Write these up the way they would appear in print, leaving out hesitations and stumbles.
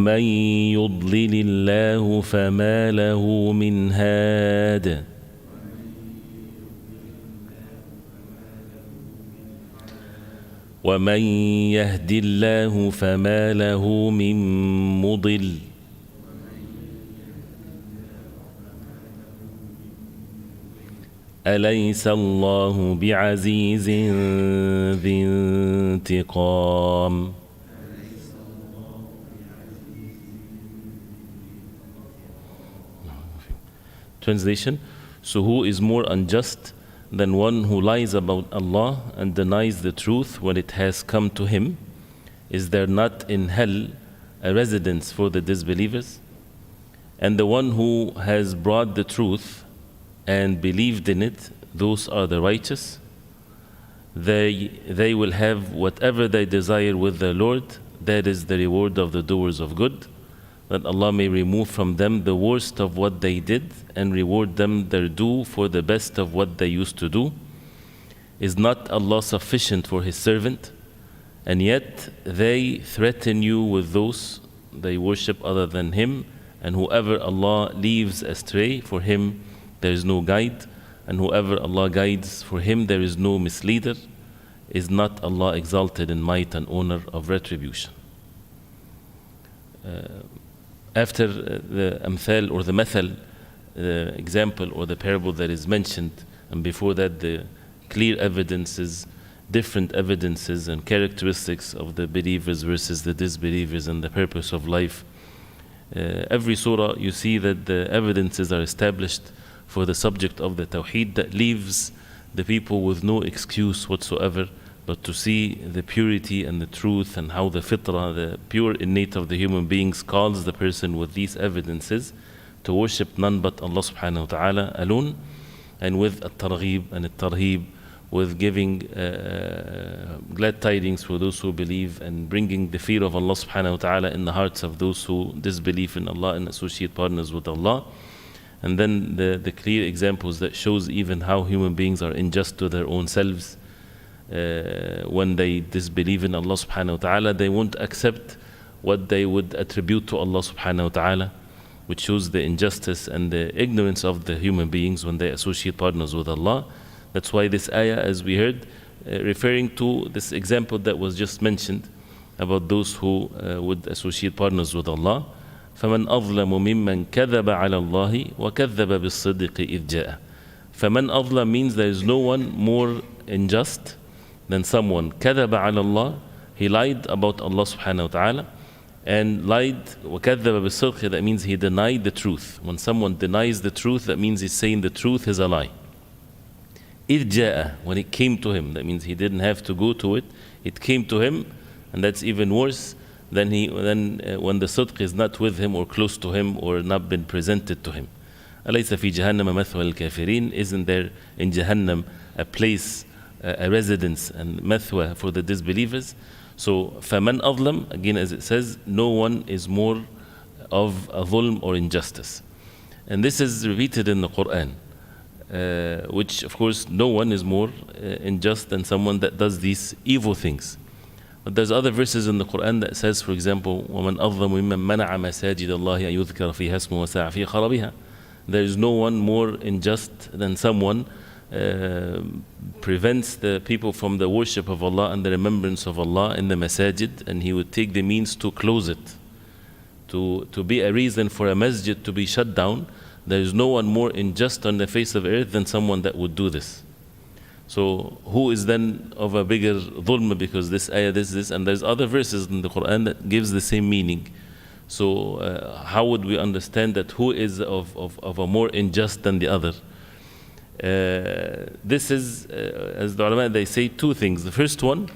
من يضلل الله فما له من هاد ومن يهد الله فما له من مضل أليس الله بعزيز ذي انتقام. Translation: So who is more unjust than one who lies about Allah and denies the truth when it has come to him? Is there not in hell a residence for the disbelievers? And the one who has brought the truth and believed in it, those are the righteous. They will have whatever they desire with their Lord. That is the reward of the doers of good. That Allah may remove from them the worst of what they did and reward them their due for the best of what they used to do. Is not Allah sufficient for His servant? And yet they threaten you with those they worship other than Him, and whoever Allah leaves astray, for him there is no guide, and whoever Allah guides, for him there is no misleader. Is not Allah exalted in might and honor of retribution? After the amthal or the mathal, the example or the parable that is mentioned, and before that the clear evidences, different evidences and characteristics of the believers versus the disbelievers and the purpose of life, every surah you see that the evidences are established for the subject of the Tawheed that leaves the people with no excuse whatsoever but to see the purity and the truth and how the fitrah, the pure innate of the human beings, calls the person with these evidences to worship none but Allah subhanahu wa ta'ala alone, and with at-targhib and at-tarhib, with giving glad tidings for those who believe and bringing the fear of Allah subhanahu wa ta'ala in the hearts of those who disbelieve in Allah and associate partners with Allah. And then the clear examples that shows even how human beings are unjust to their own selves. When they disbelieve in Allah subhanahu wa ta'ala, they won't accept what they would attribute to Allah subhanahu wa ta'ala, which shows the injustice and the ignorance of the human beings when they associate partners with Allah. That's why this ayah, as we heard, referring to this example that was just mentioned about those who would associate partners with Allah. فَمَنْ أَظْلَمُ مِمَّنْ كَذَبَ عَلَى اللَّهِ وَكَذَّبَ بِالصِّدِّقِ إِذْ جَاءَ. فَمَنْ أَظْلَمُ means there is no one more unjust than someone كَذَبَ عَلَى اللَّهِ, he lied about Allah subhanahu wa ta'ala, and lied وَكَذَّبَ بِالصِّدْقِ, that means he denied the truth. When someone denies the truth, that means he's saying the truth is a lie. إِذْ جَاءَ, when it came to him, that means he didn't have to go to it, it came to him, and that's even worse than when the sidq is not with him or close to him or not been presented to him. أَلَيْسَ فِي جَهَنَّمَ مَثْوَى الْكَافِرِينَ, isn't there in Jahannam a place, a residence and mathwa for the disbelievers? So فَمَنْ أَظْلَمْ, again as it says, no one is more of a dhulm or injustice. And this is repeated in the Quran, which of course no one is more unjust than someone that does these evil things. But there's other verses in the Quran that says, for example, وَمَنْ أَظْلَمُ مِمَّنْ مَنَعَ مَسَاجِدَ اللَّهِ أَنْ يُذْكَرَ فِيهَا اسْمُهُ وَسَعَى فِي خَرَابِهَا. There is no one more unjust than someone prevents the people from the worship of Allah and the remembrance of Allah in the masajid, and he would take the means to close it, to be a reason for a masjid to be shut down. There is no one more unjust on the face of earth than someone that would do this. So who is then of a bigger dhulm? Because this ayah, this, and there's other verses in the Quran that gives the same meaning. So how would we understand that who is of a more unjust than the other? This is, as the ulama, they say two things. The first one,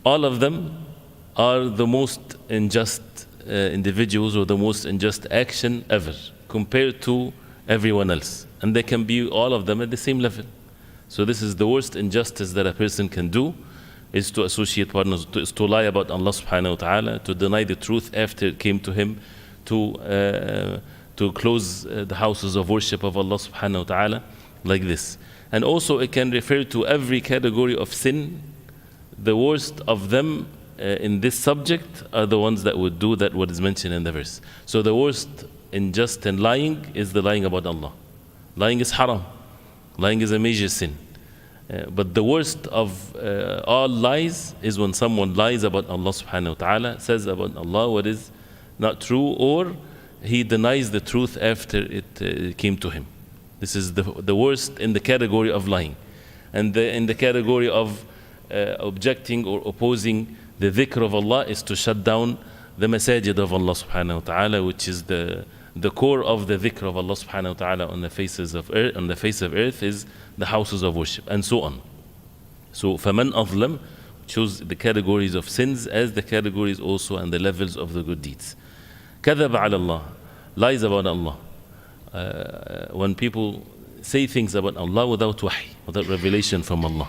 all of them are the most unjust individuals or the most unjust action ever compared to everyone else. And they can be all of them at the same level. So this is the worst injustice that a person can do, is to associate partners, is to lie about Allah subhanahu wa ta'ala, to deny the truth after it came to him, to close the houses of worship of Allah subhanahu wa ta'ala, like this. And also it can refer to every category of sin. The worst of them in this subject are the ones that would do that what is mentioned in the verse. So the worst unjust and lying is the lying about Allah. Lying is haram. Lying is a major sin. But the worst of all lies is when someone lies about Allah subhanahu wa ta'ala, says about Allah what is not true, or he denies the truth after it came to him. This is the worst in the category of lying. And in the category of objecting or opposing the dhikr of Allah is to shut down the masajid of Allah subhanahu wa ta'ala, which is the core of the dhikr of Allah subhanahu wa ta'ala on the face of earth is the houses of worship, and so on. So فَمَنْ أَظْلَمْ shows the categories of sins as the categories also and the levels of the good deeds. كَذَبَ عَلَى اللَّهِ lies about Allah. When people say things about Allah without wahy, without revelation from Allah,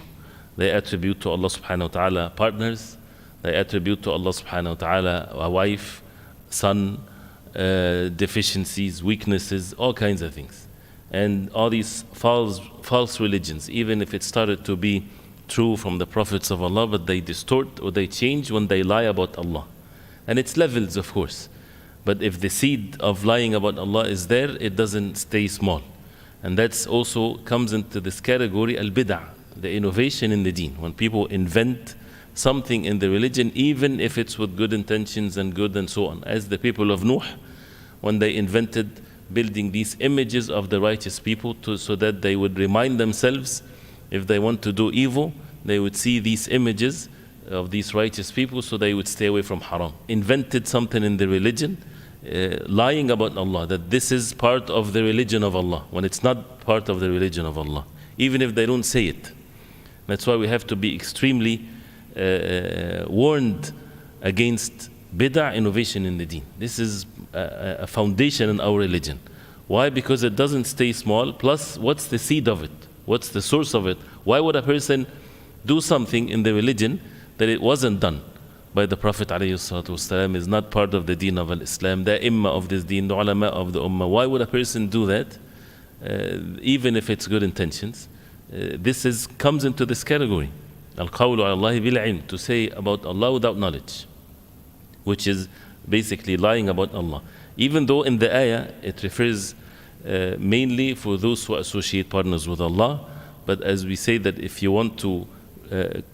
they attribute to Allah subhanahu wa ta'ala partners, they attribute to Allah subhanahu wa ta'ala a wife, son, deficiencies, weaknesses, all kinds of things. And all these false religions, even if it started to be true from the prophets of Allah, but they distort or they change when they lie about Allah. And it's levels, of course. But if the seed of lying about Allah is there, it doesn't stay small. And that's also comes into this category, al-bid'ah, the innovation in the deen. When people invent something in the religion, even if it's with good intentions and good and so on. As the people of Nuh, when they invented building these images of the righteous people so that they would remind themselves, if they want to do evil, they would see these images of these righteous people so they would stay away from haram. Invented something in the religion, lying about Allah, that this is part of the religion of Allah, when it's not part of the religion of Allah, even if they don't say it. That's why we have to be extremely warned against bid'ah, innovation in the deen. This is a foundation in our religion. Why? Because it doesn't stay small. Plus, what's the seed of it? What's the source of it? Why would a person do something in the religion that it wasn't done by the Prophet ﷺ, is not part of the deen of Islam, the imma of this deen, the ulama of the ummah? Why would a person do that, even if it's good intentions? This comes into this category. Al-qawlu ala Allahi bil-ilm, to say about Allah without knowledge, which is basically lying about Allah. Even though in the ayah it refers mainly for those who associate partners with Allah, but as we say that if you want to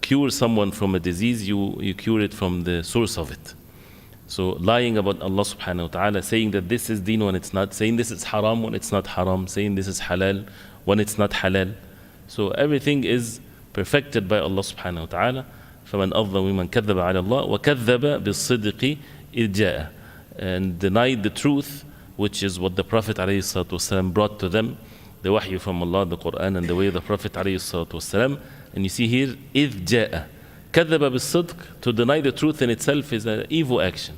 cure someone from a disease, you cure it from the source of it. So lying about Allah subhanahu wa ta'ala, saying that this is deen when it's not, saying this is haram when it's not haram, saying this is halal when it's not halal. So everything is perfected by Allah subhanahu wa ta'ala. فَمَنْ أَظْلَمُ مِمَّنْ كَذَّبَ عَلَى اللَّهِ وَكَذَّبَ بِالصِّدْقِ إِذْ جَاءَ, and denied the truth, which is what the Prophet ﷺ brought to them, the wahy from Allah, the Quran, and the way of the Prophet ﷺ. And you see here, إِذْ جَاءَ. كَذَّبَ بِالصِّدْقِ, to deny the truth in itself is an evil action.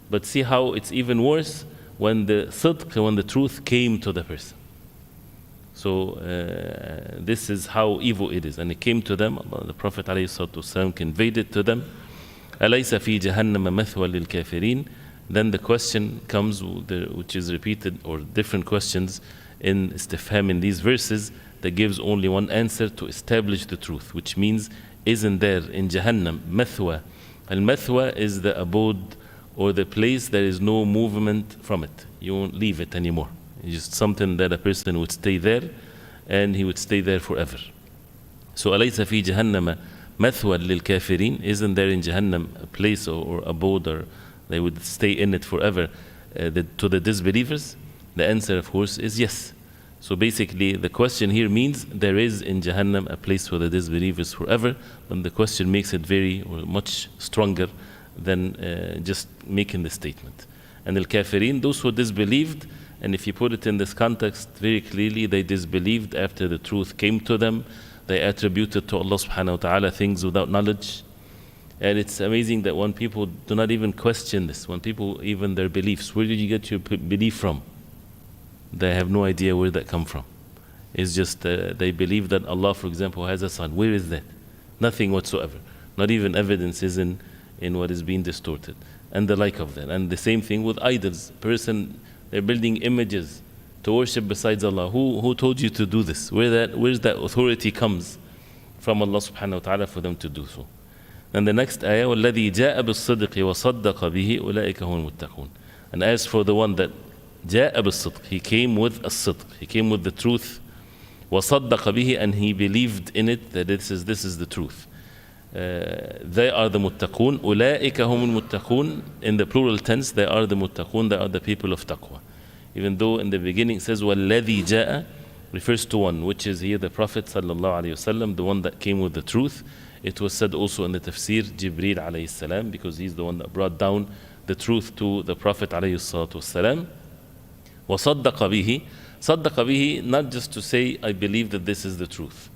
But see how it's even worse when the sidq, when the truth came to the person. So this is how evil it is. And it came to them, the Prophet ﷺ conveyed it to them. أَلَيْسَ فِي جَهَنَّمَ مَثْوًى لِلْكَافِرِينَ. Then the question comes, which is repeated, or different questions in istifham in these verses, that gives only one answer to establish the truth, which means, isn't there in Jahannam mathwa? Al-mathwa is the abode or the place there is no movement from it. You won't leave it anymore. It's just something that a person would stay there and he would stay there forever. So أَلَيْسَ فِي جَهَنَّمَ مَثْوًى لِلْكَافِرِينَ, isn't there in Jahannam a place or abode, or they would stay in it forever to the disbelievers? The answer, of course, is yes. So basically the question here means there is in Jahannam a place for the disbelievers forever, but the question makes it very or much stronger than just making the statement. And al-kafirin, those who disbelieved, and if you put it in this context very clearly, they disbelieved after the truth came to them. They attributed to Allah subhanahu wa ta'ala things without knowledge. And it's amazing that when people do not even question this, when people, even their beliefs, where did you get your belief from? They have no idea where that come from. It's just they believe that Allah, for example, has a son. Where is that? Nothing whatsoever. Not even evidence is in what is being distorted. And the like of that. And the same thing with idols. They're building images to worship besides Allah. Who told you to do this? Where's that authority comes from Allah subhanahu wa ta'ala for them to do so? And the next ayah, وَالَّذِي جَاءَ بِالصِّدْقِ وَصَدَّقَ بِهِ أُولَٰئِكَ هُمُ الْمُتَّقُونَ. And as for the one that جَاءَ بِالصِّدْقِ, he came with الصِّدْق, he came with the truth, وَصَدَّقَ بِهِ, and he believed in it, that this is the truth. They are the muttaqun. أُولَٰئِكَ هُمُ الْمُتَّقُونَ. In the plural tense, they are the muttaqun, they are the people of taqwa. Even though in the beginning it says وَالَّذِي جَاءَ, refers to one, which is here the Prophet sallallahu alaihi wasallam, the one that came with the truth. It was said also in the Tafseer, Jibreel alayhi salam, because he's the one that brought down the truth to the Prophet alayhi salatu wasalam. وَصَدَّقَ بِهِ. صَدَّقَ بِهِ, not just to say, I believe that this is the truth.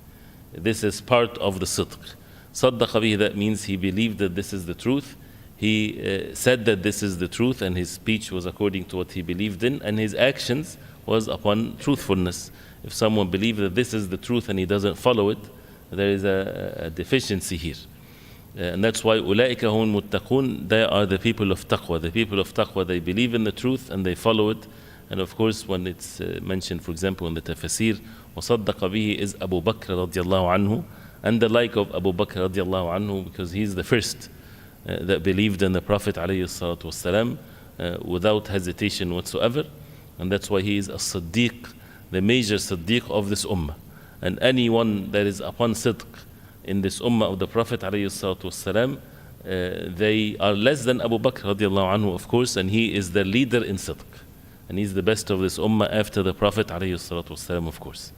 This is part of the sidq. صَدَّقَ بِهِ, that means he believed that this is the truth. He said that this is the truth, and his speech was according to what he believed in, and his actions was upon truthfulness. If someone believes that this is the truth and he doesn't follow it, there is a deficiency here. And that's why أُولَٰئِكَ هُمُ الْمُتَّقُونَ, they are the people of taqwa. The people of taqwa, they believe in the truth and they follow it. And of course, when it's mentioned, for example, in the Tafseer, وَصَدَّقَ بِهِ is Abu Bakr radiallahu anhu, and the like of Abu Bakr radiallahu anhu, because he's the first that believed in the Prophet alayhi salatu wasalam without hesitation whatsoever. And that's why he is a Siddiq, the major Siddiq of this ummah. And anyone that is upon sidq in this ummah of the Prophet alayhi salatu wasalam, they are less than Abu Bakr radiallahu anhu, of course, and he is the leader in sidq. And he's the best of this ummah after the Prophet alayhi salatu wasalam, of course.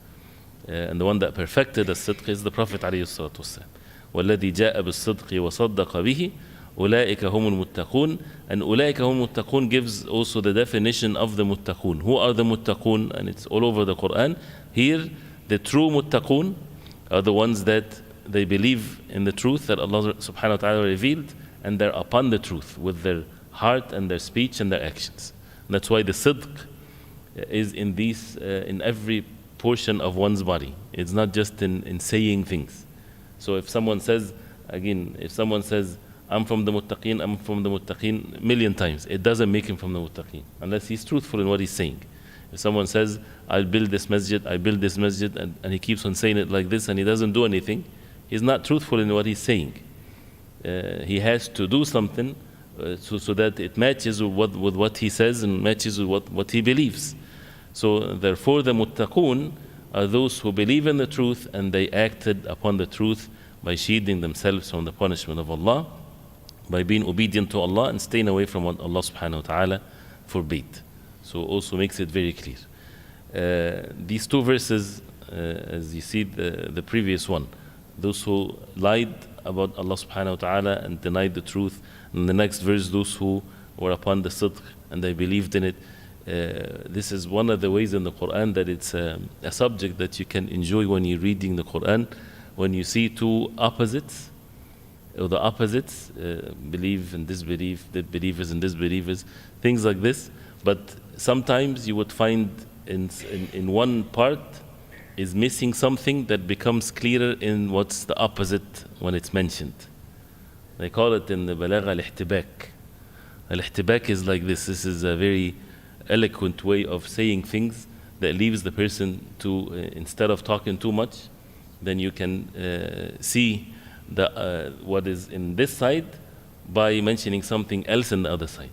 And the one that perfected the sidq is the Prophet alayhi salatu wasalam. وَالَّذِي جَاءَ بِالصِّدْقِ وَصَدَّقَ بِهِ أُولَٰئِكَ هُمُ الْمُتَّقُونَ. And أُولَٰئِكَ هُمُ الْمُتَّقُونَ gives also the definition of the muttaqun. Who are the muttaqun? And it's all over the Quran. Here, the true muttaqun are the ones that they believe in the truth that Allah subhanahu wa ta'ala revealed, and they're upon the truth with their heart and their speech and their actions. And that's why the sidq is in these, in every portion of one's body. It's not just in saying things. So if someone says, again, if someone says, I'm from the muttaqeen, I'm from the muttaqeen, million times, it doesn't make him from the muttaqeen, unless he's truthful in what he's saying. If someone says, I'll build this masjid, I build this masjid, and he keeps on saying it like this, and he doesn't do anything, he's not truthful in what he's saying. He has to do something so that it matches with what he says and matches with what he believes. So therefore the muttaqun are those who believe in the truth and they acted upon the truth by shielding themselves from the punishment of Allah, by being obedient to Allah and staying away from what Allah subhanahu wa ta'ala forbade. So also makes it very clear. These two verses, as you see the previous one, those who lied about Allah subhanahu wa ta'ala and denied the truth, and the next verse, those who were upon the sidq and they believed in it. This is one of the ways in the Quran that it's a subject that you can enjoy when you're reading the Quran, when you see two opposites, or the opposites, believe and disbelieve, that believers and disbelievers, things like this. But sometimes you would find in one part is missing something that becomes clearer in what's the opposite when it's mentioned. They call it in the balagha al-ihtibak. Al-ihtibak is like this. This is a very eloquent way of saying things that leaves the person to, instead of talking too much, then you can see what is in this side by mentioning something else in the other side.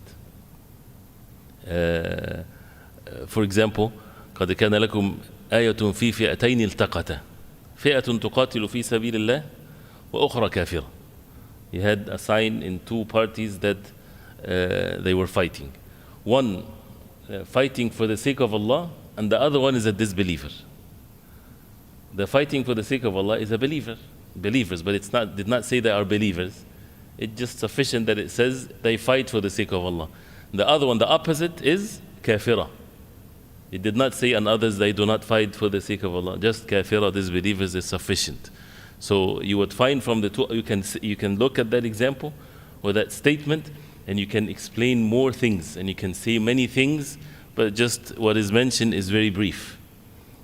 For example, قد كان لكم آية في فئتين التقتا فئة تقاتل في سبيل الله وأخرى كافرة. You had a sign in two parties that they were fighting. One fighting for the sake of Allah, and the other one is a disbeliever. The fighting for the sake of Allah is a believers, but it's not, did not say they are believers. It's just sufficient that it says they fight for the sake of Allah. The other one, the opposite, is kafira. It did not say on others they do not fight for the sake of Allah. Just kafira, disbelievers, is sufficient. So you would find from the two, you can look at that example or that statement, and you can explain more things, and you can say many things, but just what is mentioned is very brief.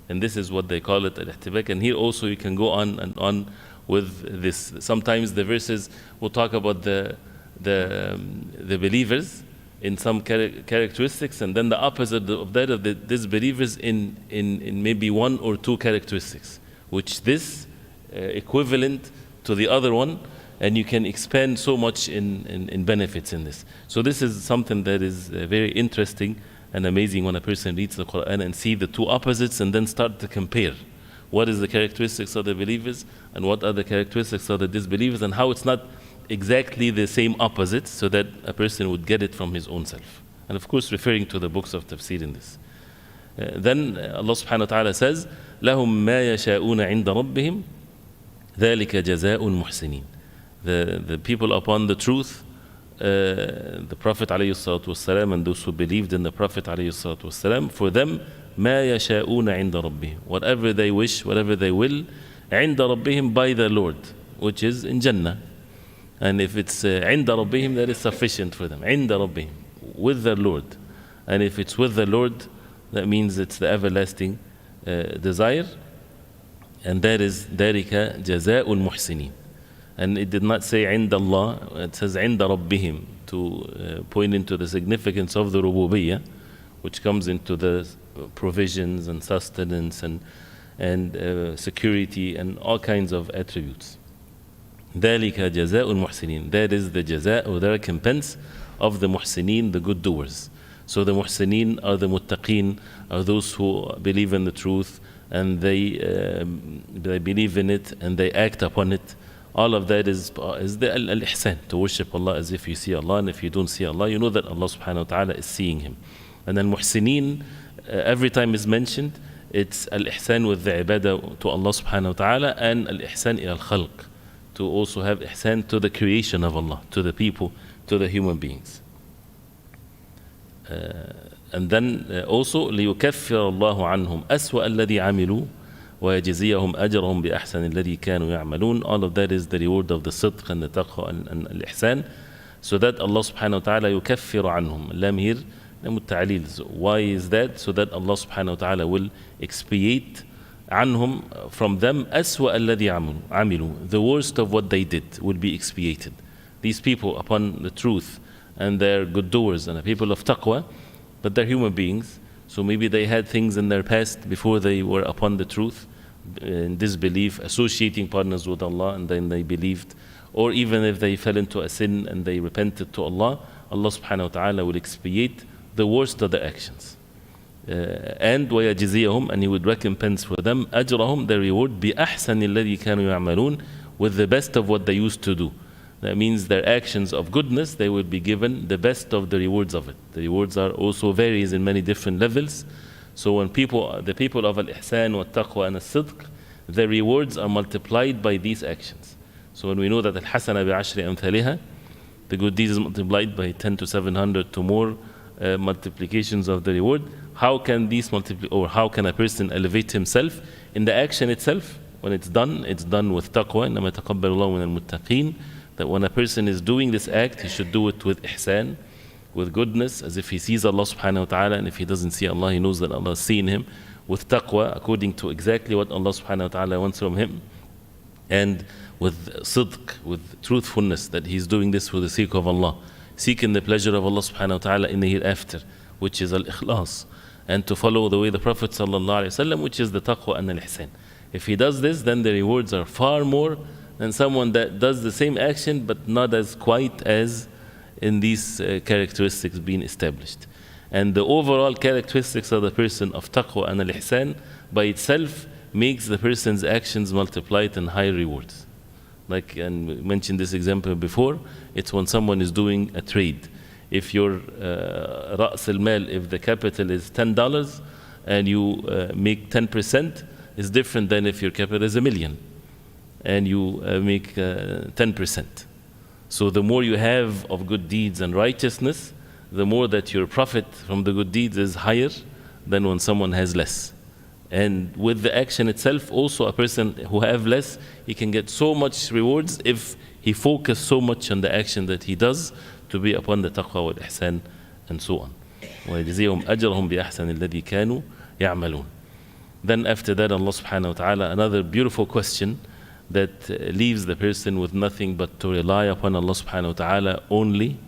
And this is what they call it al-ihtibak. And here also you can go on and on with this. Sometimes the verses will talk about the believers in some characteristics, and then the opposite of that of the disbelievers in maybe one or two characteristics, which this equivalent to the other one, and you can expand so much in benefits in this. So this is something that is very interesting and amazing when a person reads the Quran and see the two opposites and then start to compare. What is the characteristics of the believers and what are the characteristics of the disbelievers, and how it's not exactly the same opposites, so that a person would get it from his own self. And of course referring to the books of tafsir in this. Then Allah subhanahu wa ta'ala says, لَهُمْ مَا يَشَاءُونَ عِنْدَ رَبِّهِمْ ذَلِكَ جَزَاءُ الْمُحْسِنِينَ. The people upon the truth, the Prophet ﷺ and those who believed in the Prophet ﷺ, for them, مَا يَشَاءُونَ عِنْدَ رَبِّهِمْ, whatever they wish, whatever they will, عِنْدَ رَبِّهِمْ, by their Lord, which is in Jannah. And if it's عِنْدَ رَبِّهِمْ, that is sufficient for them. عِنْدَ رَبِّهِمْ, with their Lord. And if it's with the Lord, that means it's the everlasting desire. And that is ذَلِكَ جَزَاءُ الْمُحْسِنِينَ. And it did not say عِنْدَ Allah, it says عِنْدَ رَبِّهِمْ, to point into the significance of the rububiyyah, which comes into the provisions and sustenance and security and all kinds of attributes. ذَلِكَ جَزَاءُ الْمُحْسِنِينَ. That is the jaza, or the recompense of the muhsineen, the good doers. So the muhsineen are the muttaqeen, are those who believe in the truth and they believe in it and they act upon it. All of that is the al-ihsan, to worship Allah as if you see Allah, and if you don't see Allah, you know that Allah subhanahu wa ta'ala is seeing him. And then muhsineen, every time is mentioned, it's al-ihsan with the ibadah to Allah subhanahu wa ta'ala, and al-ihsan ila al-khalq, to also have ihsan to the creation of Allah, to the people, to the human beings. And then also لِيُكَفِّرَ اللَّهُ عَنْهُمْ أَسْوَأَ الَّذِي عَمِلُوا وَيَجْزِيَهُمْ أَجْرَهُمْ بِأَحْسَنِ الَّذِي كَانُوا يَعْمَلُونَ. All of that is the reward of the sidq and the taqwa and al-ihsan. So that Allah subhanahu wa ta'ala يُكَفِّرُ عَنْهُمْ. Lam here, lam al-ta'lil. So why is that? So that Allah subhanahu wa ta'ala will expiate عنهم, from them, أسوأ الذي عملوا, the worst of what they did will be expiated. These people upon the truth, and they're good doers and the people of taqwa, but they're human beings, so maybe they had things in their past before they were upon the truth, in disbelief, associating partners with Allah, and then they believed, or even if they fell into a sin and they repented to Allah, Allah subhanahu wa ta'ala will expiate the worst of the actions. And وَيَجْزِيَهُمْ, and He would recompense for them أَجْرَهُمْ, their reward, بِأَحْسَنِ الَّذِي كَانُوا يَعْمَلُونَ, with the best of what they used to do. That means their actions of goodness, they would be given the best of the rewards of it. The rewards are also varies in many different levels. So when the people of al-ihsan wa taqwa and al-sidq, the rewards are multiplied by these actions. So when we know that al-hasana bi-ashri amthaliha, the good deeds is multiplied by 10 to 700 to more multiplications of the reward. How can these or how can a person elevate himself in the action itself? When it's done with taqwa. إِنَّمَا يَتَقَبَّلُ اللَّهُ مِنَ الْمُتَّقِينَ. That when a person is doing this act, he should do it with ihsan, with goodness, as if he sees Allah subhanahu wa ta'ala, and if he doesn't see Allah, he knows that Allah is seeing him, with taqwa, according to exactly what Allah subhanahu wa ta'ala wants from him, and with sidq, with truthfulness, that he's doing this for the sake of Allah, seeking the pleasure of Allah subhanahu wa ta'ala in the hereafter, which is al-ikhlas, and to follow the way the Prophet sallallahu alaihi wasallam, which is the taqwa and al-ihsan. If he does this, then the rewards are far more than someone that does the same action but not as quite as in these characteristics being established. And the overall characteristics of the person of taqwa and al-ihsan by itself makes the person's actions multiplied in high rewards. Like, and we mentioned this example before, it's when someone is doing a trade. If your ra's al-mal, if the capital is $10 and you make 10%, is different than if your capital is $1 million and you make 10%. So the more you have of good deeds and righteousness, the more that your profit from the good deeds is higher than when someone has less. And with the action itself, also a person who have less, he can get so much rewards if he focus so much on the action that he does to be upon the taqwa wal ihsan and so on. وَيَجْزِيهُمْ أَجْرَهُمْ بِأَحْسَنِ الَّذِي كَانُوا يَعْمَلُونَ. Then after that, Allah subhanahu wa ta'ala, another beautiful question that leaves the person with nothing but to rely upon Allah subhanahu wa ta'ala only,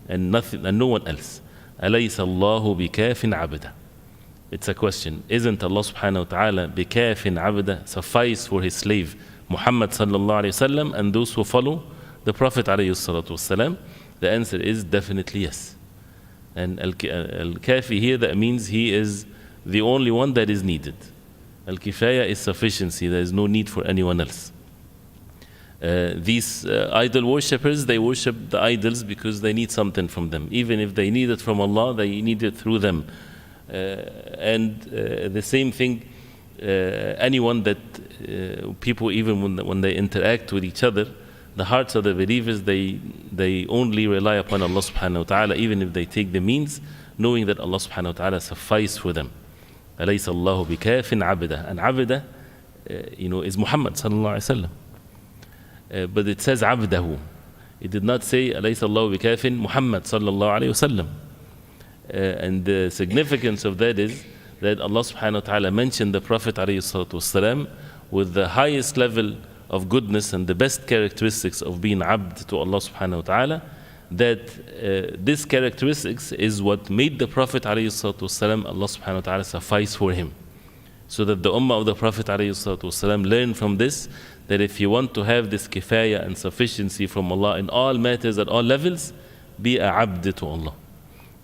and nothing and no one else. أَلَيْسَ اللَّهُ بِكَافٍ عَبْدًا. It's a question. Isn't Allah subhanahu wa ta'ala بِكَافٍ عَبْدًا, suffice for His slave Muhammad sallallahu alayhi wa sallam and those who follow the Prophet ﷺ? The answer is definitely yes. And al-kafi here, that means he is the only one that is needed. Al-kifaya is sufficiency, there is no need for anyone else. These idol worshippers, they worship the idols because they need something from them. Even if they need it from Allah, they need it through them. And the same thing, anyone that people, even when they interact with each other, the hearts of the believers, they only rely upon Allah subhanahu wa ta'ala, even if they take the means, knowing that Allah subhanahu wa ta'ala suffice for them. أَلَيْسَ اللَّهُ بِكَافٍ عَبْدًا. And abda, is Muhammad sallallahu alayhi wa sallam. But it says abdahu. It did not say أَلَيْسَ اللَّهُ بِكَافٍ Muhammad sallallahu alayhi wa sallam. And the significance of that is that Allah subhanahu wa ta'ala mentioned the Prophet alayhi salatu wasalam with the highest level of goodness and the best characteristics of being abd to Allah subhanahu wa ta'ala, that this characteristics is what made the Prophet alayhi salatu wasalam, Allah subhanahu wa ta'ala suffice for him. So that the ummah of the Prophet alayhi salatu wasalam learn from this, that if you want to have this kifaya and sufficiency from Allah in all matters at all levels, be a abd to Allah.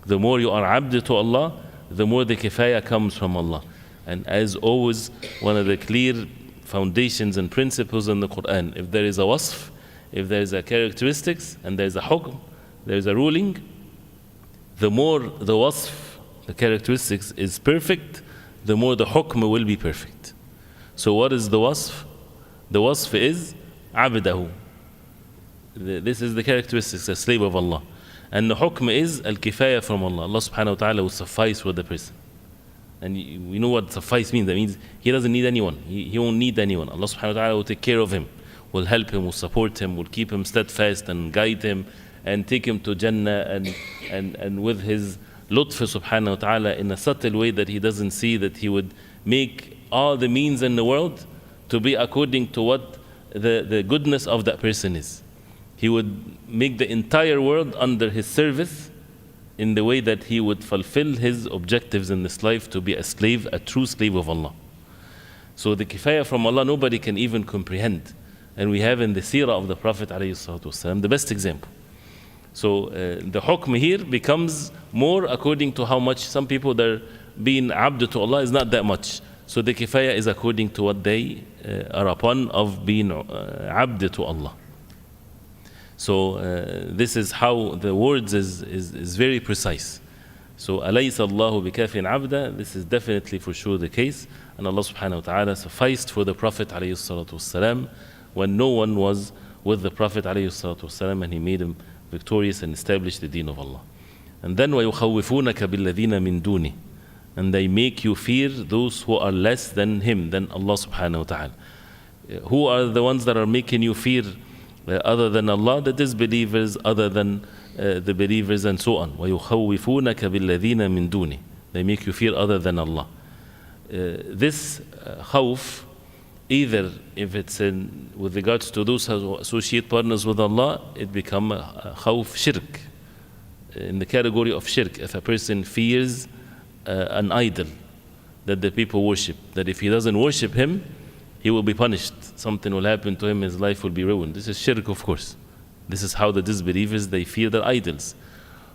The more you are abd to Allah, the more the kifaya comes from Allah. And as always, one of the clear foundations and principles in the Quran, if there is a wasf, if there is a characteristics, and there is a hukm, there is a ruling, the more the wasf, the characteristics is perfect, the more the hukm will be perfect. So what is the wasf? The wasf is abdahu. This is the characteristics, a slave of Allah. And the hukm is al-kifaya from Allah. Allah subhanahu wa ta'ala will suffice for the person. And we know what suffice means. That means he doesn't need anyone. He won't need anyone. Allah subhanahu wa ta'ala will take care of him, will help him, will support him, will keep him steadfast and guide him and take him to Jannah and with his lutf subhanahu wa ta'ala in a subtle way that he doesn't see, that he would make all the means in the world to be according to what the goodness of that person is. He would make the entire world under his service in the way that he would fulfill his objectives in this life, to be a slave, a true slave of Allah. So the kifaya from Allah, nobody can even comprehend. And we have in the seerah of the Prophet ﷺ the best example. So the hukm here becomes more according to how much some people that are being abd to Allah is not that much. So the kifaya is according to what they are upon of being abd to Allah. So this is how the words is very precise. So أَلَيْسَ اللَّهُ بِكَافٍ عَبْدًا, this is definitely for sure the case. And Allah subhanahu wa ta'ala sufficed for the Prophet alayhi salatu wasalam when no one was with the Prophet alayhi salatu wasalam, and he made him victorious and established the deen of Allah. And then وَيُخَوِّفُونَكَ بِالَّذِينَ مِن دُونِهِ, and they make you fear those who are less than him, than Allah subhanahu wa ta'ala. Who are the ones that are making you fear other than Allah? The disbelievers, other than the believers, and so on. وَيُخَوِّفُونَكَ بِالَّذِينَ مِن دُونِهِ, they make you fear other than Allah. This khawf, either if it's with regards to those who associate partners with Allah, it becomes a khawf shirk, in the category of shirk. If a person fears an idol that the people worship, that if he doesn't worship him, he will be punished, something will happen to him, his life will be ruined. This is shirk, of course. This is how the disbelievers, they fear their idols.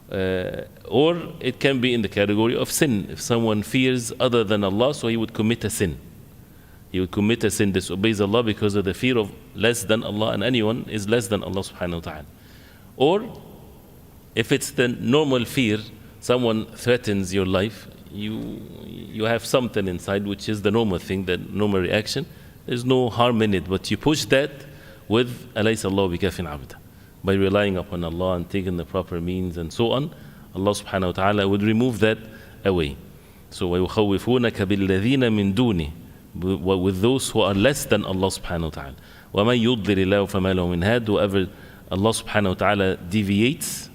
Or it can be in the category of sin. If someone fears other than Allah, so he would commit a sin. He would commit a sin, disobeys Allah because of the fear of less than Allah, and anyone is less than Allah subhanahu wa ta'ala. Or if it's the normal fear, someone threatens your life, you have something inside which is the normal thing, the normal reaction. There's no harm in it, but you push that with أَلَيْسَ اللَّهُ بِكَافٍ عَبْدًا, by relying upon Allah and taking the proper means and so on. Allah subhanahu wa ta'ala would remove that away. So وَيُخَوِّفُونَكَ بِالَّذِينَ مِن دُونِهِ, with those who are less than Allah subhanahu wa ta'ala. وَمَنْ يُضْلِلِ اللَّهُ فَمَا لَهُ مِنْ هَادٍ, whoever Allah subhanahu wa ta'ala deviates,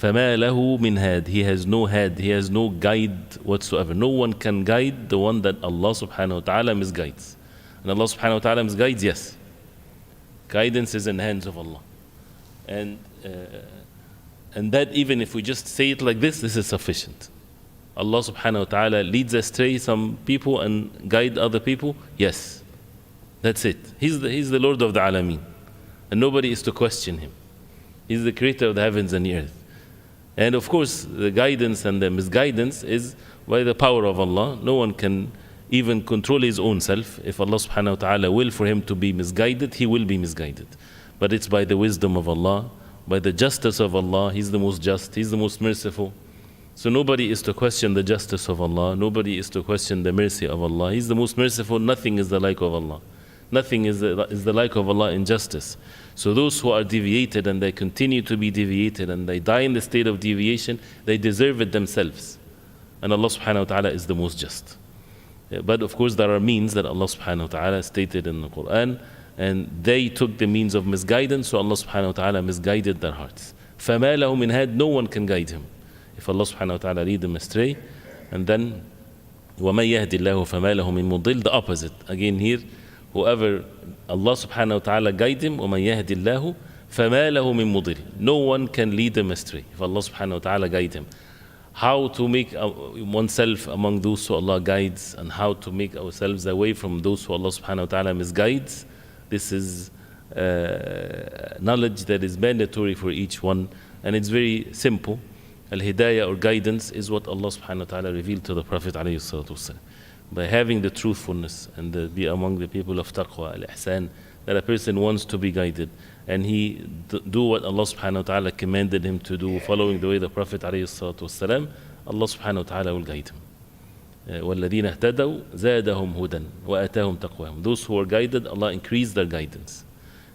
فَمَا لَهُ مِنْ هَادٍ, he has no had, he has no guide whatsoever. No one can guide the one that Allah subhanahu wa ta'ala misguides. And Allah subhanahu wa ta'ala misguides, yes. Guidance is in the hands of Allah. And that, even if we just say it like this is sufficient. Allah subhanahu wa ta'ala leads astray some people and guide other people, yes. That's it. He's the Lord of the Alameen. And nobody is to question him. He's the creator of the heavens and the earth. And of course, the guidance and the misguidance is by the power of Allah. No one can even control his own self. If Allah subhanahu wa ta'ala will for him to be misguided, he will be misguided. But it's by the wisdom of Allah, by the justice of Allah. He's the most just, He's the most merciful. So nobody is to question the justice of Allah. Nobody is to question the mercy of Allah. He's the most merciful. Nothing is the like of Allah. Nothing is the like of Allah in justice. So those who are deviated and they continue to be deviated and they die in the state of deviation, they deserve it themselves. And Allah subhanahu wa ta'ala is the most just. But of course there are means that Allah subhanahu wa ta'ala stated in the Quran, and they took the means of misguidance, so Allah subhanahu wa ta'ala misguided their hearts. فَمَا لَهُ مِنْ هَادٍ, no one can guide him. If Allah subhanahu wa ta'ala lead them astray, and then وَمَنْ يَهْدِ اللَّهُ فَمَا لَهُ مِنْ مُضِلٍ, the opposite. Again here, whoever Allah subhanahu wa ta'ala guide him, وَمَنْ يَهْدِ اللَّهُ فَمَا لَهُ مِنْ مُضِلٍ, no one can lead them astray if Allah subhanahu wa ta'ala guide him. How to make oneself among those who Allah guides, and how to make ourselves away from those who Allah subhanahu wa ta'ala misguides, this is knowledge that is mandatory for each one, and it's very simple. Al-Hidayah or guidance is what Allah subhanahu wa ta'ala revealed to the Prophet alayhi salatu wasalam. By having the truthfulness and be among the people of taqwa, al-ihsan, that a person wants to be guided, and he do what Allah subhanahu wa ta'ala commanded him to do, following the way the Prophet alayhi salatu wasalam, Allah subhanahu wa ta'ala will guide him. وَالَّذِينَ اهْتَدَوْا زَادَهُمْ هُدًى وَآتَاهُمْ تَقْوَاهُم. Those who are guided, Allah increased their guidance.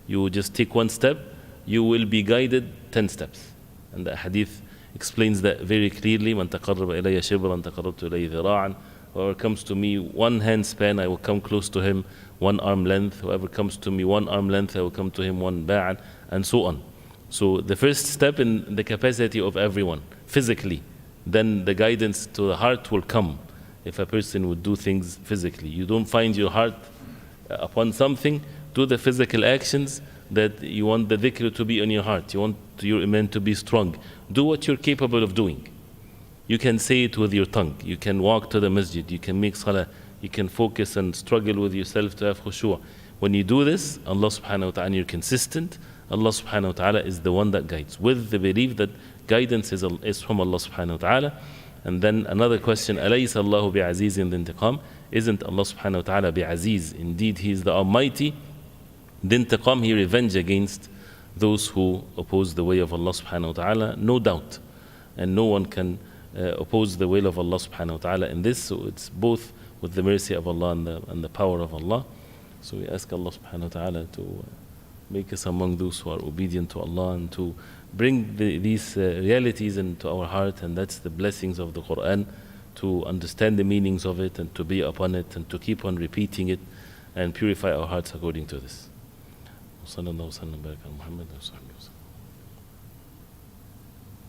You just take one step, you will be guided 10 steps. And the hadith explains that very clearly. مَنْ تَقَرَّبَ إِلَيَّ شِبْرًا تَقَرَّبْتُ إِلَيْهِ ذِرَاعًا. Whoever comes to me one hand span, I will come close to him 1 arm length. Whoever comes to me 1 arm length, I will come to him 1 ba'an, and so on. So the first step in the capacity of everyone, physically, then the guidance to the heart will come. If a person would do things physically, you don't find your heart upon something, do the physical actions that you want the dhikr to be in your heart. You want your iman to be strong. Do what you're capable of doing. You can say it with your tongue. You can walk to the masjid. You can make salah. You can focus and struggle with yourself to have khushu'. When you do this, Allah subhanahu wa ta'ala, and you're consistent, Allah subhanahu wa ta'ala is the one that guides, with the belief that guidance is from Allah subhanahu wa ta'ala. And then another question, أَلَيْسَ اللَّهُ بِعَزِيزٍ ذِي انْتِقَامٍ, isn't Allah subhanahu wa ta'ala bi'aziz? Indeed, He is the Almighty. ذِي انْتِقَامٍ, He revenge against those who oppose the way of Allah subhanahu wa ta'ala, no doubt. And no one can oppose the will of Allah subhanahu wa ta'ala in this. So it's both with the mercy of Allah and the power of Allah. So we ask Allah subhanahu wa ta'ala to make us among those who are obedient to Allah, and to bring these realities into our heart, and that's the blessings of the Quran, to understand the meanings of it and to be upon it and to keep on repeating it and purify our hearts according to this. وصلى الله وسلم وبارك على محمد وصحبه وسلم.